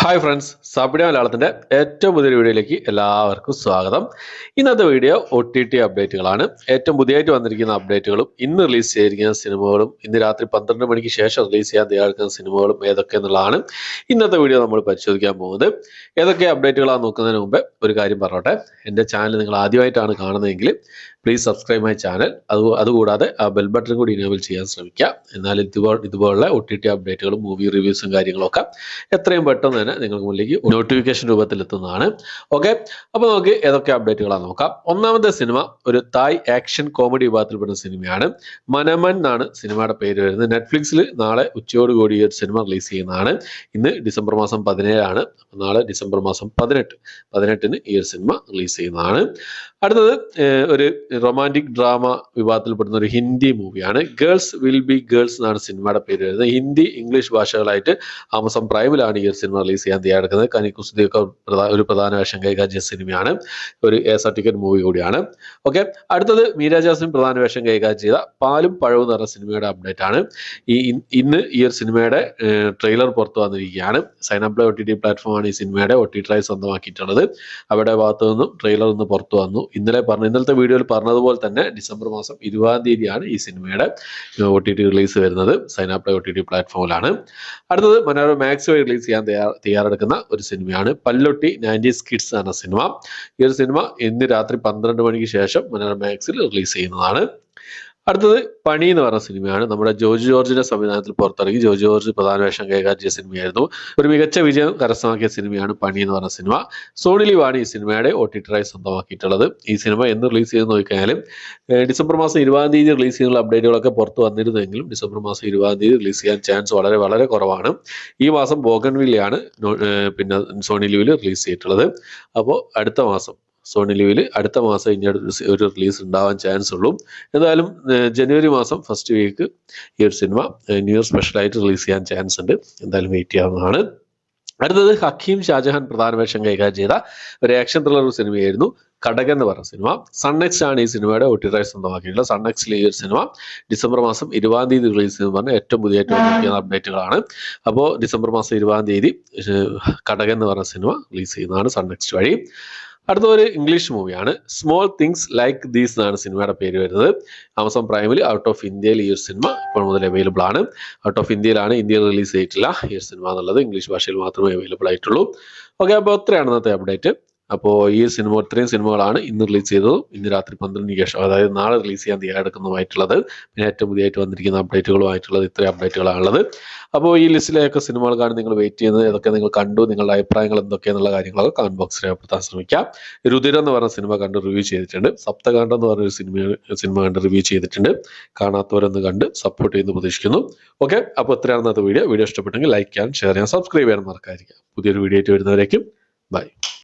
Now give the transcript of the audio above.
Hi friends, സാപ്പിഡിയ മലയാളത്തിൻ്റെ ഏറ്റവും പുതിയൊരു വീഡിയോയിലേക്ക് എല്ലാവർക്കും സ്വാഗതം. ഇന്നത്തെ വീഡിയോ OTT അപ്ഡേറ്റുകളാണ്. ഏറ്റവും പുതിയതായിട്ട് വന്നിരിക്കുന്ന അപ്ഡേറ്റുകളും ഇന്ന് റിലീസ് ചെയ്തിരിക്കുന്ന സിനിമകളും ഇന്ന് രാത്രി 12 മണിക്ക് ശേഷം റിലീസ് ചെയ്യാൻ തയ്യാറെടുക്കുന്ന സിനിമകളും ഏതൊക്കെ എന്നുള്ളതാണ് ഇന്നത്തെ വീഡിയോ നമ്മൾ പരിശോധിക്കാൻ പോകുന്നത്. ഏതൊക്കെ അപ്ഡേറ്റുകളാണ് നോക്കുന്നതിന് മുമ്പ് ഒരു കാര്യം പറഞ്ഞോട്ടെ. എൻ്റെ ചാനൽ നിങ്ങൾ ആദ്യമായിട്ടാണ് കാണുന്നതെങ്കിൽ പ്ലീസ് സബ്സ്ക്രൈബ് മൈ ചാനൽ. അതുകൂടാതെ ആ ബെൽ ബട്ടൺ കൂടി ഇനേബിൾ ചെയ്യാൻ ശ്രമിക്കുക. എന്നാൽ ഇതുപോലുള്ള OTT അപ്ഡേറ്റുകളും മൂവി റിവ്യൂസും കാര്യങ്ങളൊക്കെ എത്രയും പെട്ടെന്ന് തന്നെ നിങ്ങൾക്ക് മുന്നിലേക്ക് നോട്ടിഫിക്കേഷൻ രൂപത്തിൽ എത്തുന്നതാണ്. ഓക്കെ, അപ്പോൾ നമുക്ക് ഏതൊക്കെ അപ്ഡേറ്റുകളാണ് നോക്കാം. ഒന്നാമത്തെ സിനിമ ഒരു തായ് ആക്ഷൻ കോമഡി വിഭാഗത്തിൽപ്പെടുന്ന സിനിമയാണ്. മനമൻ എന്നാണ് സിനിമയുടെ പേര് വരുന്നത്. നെറ്റ്ഫ്ലിക്സിൽ നാളെ ഉച്ചയോടുകൂടി ഈ ഒരു സിനിമ റിലീസ് ചെയ്യുന്നതാണ്. ഇന്ന് ഡിസംബർ മാസം 17 നാളെ ഡിസംബർ മാസം 18 ഈ ഒരു സിനിമ റിലീസ് ചെയ്യുന്നതാണ്. അടുത്തത് ഒരു റൊമാൻറ്റിക് ഡ്രാമ വിഭാഗത്തിൽപ്പെടുന്ന ഒരു ഹിന്ദി മൂവിയാണ്. ഗേൾസ് വിൽ ബി ഗേൾസ് എന്നാണ് സിനിമയുടെ പേര് വരുന്നത്. ഹിന്ദി ഇംഗ്ലീഷ് ഭാഷകളായിട്ട് ആമസോൺ പ്രൈമിലാണ് ഈ ഒരു സിനിമ റിലീസ് ചെയ്യാൻ തയ്യാറെടുക്കുന്നത്. കനി കുസുദിയൊക്കെ ഒരു പ്രധാന വേഷം കൈകാര്യം സിനിമയാണ്. ഒരു സർട്ടിഫിക്കറ്റ് മൂവി കൂടിയാണ്. ഓക്കെ, അടുത്തത് മീര ജാസ്മിൻ പ്രധാന വേഷം കൈകാര്യം ചെയ്ത പാലും പഴവും എന്ന് പറഞ്ഞ സിനിമയുടെ അപ്ഡേറ്റ് ആണ്. ഇന്ന് ഈ ഒരു സിനിമയുടെ ട്രെയിലർ പുറത്തു വന്നിരിക്കുകയാണ്. സൈനപ്ലേ OTT പ്ലാറ്റ്ഫോമാണ് ഈ സിനിമയുടെ OTT സ്വന്തമാക്കിയിട്ടുള്ളത്. അവരുടെ ഭാഗത്തു നിന്നും ട്രെയിലർ ഒന്ന് പുറത്തു വന്നു. ഇന്നലത്തെ വീഡിയോയിൽ പറഞ്ഞതുപോലെ തന്നെ ഡിസംബർ മാസം 20 ഈ സിനിമയുടെ OTT റിലീസ് വരുന്നത്. സൈനപ്ലേ OTT പ്ലാറ്റ്ഫോമിലാണ്. അടുത്തത് മനോരമ മാക്സ് വഴി റിലീസ് ചെയ്യാൻ തയ്യാറെടുക്കുന്ന ഒരു സിനിമയാണ് പല്ലൊട്ടി 90s കിഡ്സ് എന്ന സിനിമ. ഈ ഒരു സിനിമ ഇന്ന് രാത്രി 12 മണിക്ക് ശേഷം മനോരമ മാക്സിൽ റിലീസ് ചെയ്യുന്നതാണ്. അടുത്തത് പണി എന്ന് പറഞ്ഞ സിനിമയാണ്. നമ്മുടെ ജോർജ് ജോർജിന്റെ സംവിധാനത്തിൽ പുറത്തിറങ്ങി ജോർജ് ജോർജ് പ്രധാന വേഷം കൈകാര്യം ചെയ്ത സിനിമയായിരുന്നു. ഒരു മികച്ച വിജയം കരസ്ഥമാക്കിയ സിനിമയാണ് പണി എന്ന് പറഞ്ഞ സിനിമ. സോണി ലിവാണ് ഈ സിനിമയുടെ OTT സ്വന്തമാക്കിയിട്ടുള്ളത്. ഈ സിനിമ എന്ന് റിലീസ് ചെയ്ത് നോക്കിയാലും ഡിസംബർ മാസം 20 റിലീസ് ചെയ്യുന്ന അപ്ഡേറ്റുകളൊക്കെ പുറത്തു വന്നിരുന്നെങ്കിലും ഡിസംബർ മാസം 20 റിലീസ് ചെയ്യാൻ ചാൻസ് വളരെ വളരെ കുറവാണ്. ഈ മാസം ബോഗൺവില്ലയാണ് പിന്നെ സോണി ലിവിൽ റിലീസ് ചെയ്തിട്ടുള്ളത്. അപ്പോൾ അടുത്ത മാസം സോണി ലിവിൽ അടുത്ത മാസം ഇനി ഒരു റിലീസ് ഉണ്ടാവാൻ ചാൻസ് ഉള്ളൂ. എന്തായാലും ജനുവരി മാസം ഫസ്റ്റ് വീക്ക് ഈ ഒരു സിനിമ ന്യൂ ഇയർ സ്പെഷ്യലായിട്ട് റിലീസ് ചെയ്യാൻ ചാൻസ് ഉണ്ട്. എന്തായാലും വെയിറ്റ് ചെയ്യാവുന്നതാണ്. അടുത്തത് ഹക്കീം ഷാജഹാൻ പ്രധാന വേഷം കൈകാര്യം ചെയ്ത ഒരു ആക്ഷൻ ത്രില്ലർ സിനിമയായിരുന്നു കടകൻ എന്ന് പറഞ്ഞ സിനിമ. സൺനെക്സ്റ്റ് ആണ് ഈ സിനിമയുടെ OTT സ്വന്തമാക്കിയിട്ടുള്ളത്. സൺനെക്സ്റ്റിൽ ഈ ഒരു സിനിമ ഡിസംബർ മാസം 20 റിലീസ് ചെയ്യുന്ന പറഞ്ഞ ഏറ്റവും പുതിയതായിട്ട് വന്നിരിക്കുന്ന അപ്ഡേറ്റുകളാണ്. അപ്പോൾ ഡിസംബർ മാസം 20 കടകൻ എന്ന് പറഞ്ഞ സിനിമ റിലീസ് ചെയ്യുന്നതാണ് സൺനെക്സ്റ്റ് വഴി. അടുത്ത ഒരു ഇംഗ്ലീഷ് മൂവിയാണ് സ്മോൾ തിങ്സ് ലൈക്ക് ദീസ് എന്നാണ് സിനിമയുടെ പേര് വരുന്നത്. ആമസോൺ പ്രൈമിൽ ഔട്ട് ഓഫ് ഇന്ത്യയിൽ ഈ ഒരു സിനിമ ഇപ്പോൾ മുതൽ അവൈലബിൾ ആണ്. ഔട്ട് ഓഫ് ഇന്ത്യയിലാണ്, ഇന്ത്യയിൽ റിലീസ് ചെയ്തിട്ടില്ല ഈ ഒരു സിനിമ എന്നുള്ളത്. ഇംഗ്ലീഷ് ഭാഷയിൽ മാത്രമേ അവൈലബിൾ ആയിട്ടുള്ളൂ. ഓക്കെ, അപ്പോൾ അത്രയാണ് ഇന്നത്തെ അപ്ഡേറ്റ്. അപ്പോൾ ഈ ഇത്രയും സിനിമകളാണ് ഇന്ന് റിലീസ് ചെയ്തതും ഇന്ന് രാത്രി 12 ശേഷം, അതായത് നാളെ റിലീസ് ചെയ്യാൻ തയ്യാറെടുക്കുന്നതുമായിട്ടുള്ളത്. പിന്നെ ഏറ്റവും പുതിയതായിട്ട് വന്നിരിക്കുന്ന അപ്ഡേറ്റുകളുമായിട്ടുള്ളത് ഇത്രയും അപ്ഡേറ്റുകളാണുള്ളത്. അപ്പോൾ ഈ ലിസ്റ്റിലേക്ക് സിനിമകൾക്കാണ് നിങ്ങൾ വെയിറ്റ് ചെയ്യുന്നത്. ഏതൊക്കെ നിങ്ങൾ കണ്ടു, നിങ്ങളുടെ അഭിപ്രായങ്ങൾ എന്തൊക്കെയാണെന്നുള്ള കാര്യങ്ങളൊക്കെ കമന്റ് ബോക്സിൽ രേഖപ്പെടുത്താൻ ശ്രമിക്കാം. രുതിരം എന്ന് പറഞ്ഞ സിനിമ കണ്ട് റിവ്യൂ ചെയ്തിട്ടുണ്ട്. സപ്തകാണ്ഡം എന്ന് പറഞ്ഞൊരു സിനിമ കണ്ട് റിവ്യൂ ചെയ്തിട്ടുണ്ട്. കാണാത്തവരൊന്ന് കണ്ട് സപ്പോർട്ട് ചെയ്യുന്നു പ്രതീക്ഷിക്കുന്നു. ഓക്കെ, അപ്പോൾ ഇത്രയാണ് ഇന്നത്തെ വീഡിയോ. ഇഷ്ടപ്പെട്ടെങ്കിൽ ലൈക്ക് ചെയ്യാൻ, ഷെയർ ചെയ്യാൻ, സബ്സ്ക്രൈബ് ചെയ്യാൻ മറക്കാതിരിക്കുക. പുതിയൊരു വീഡിയോ ആയിട്ട് വരുന്നവരേക്കും ബൈ.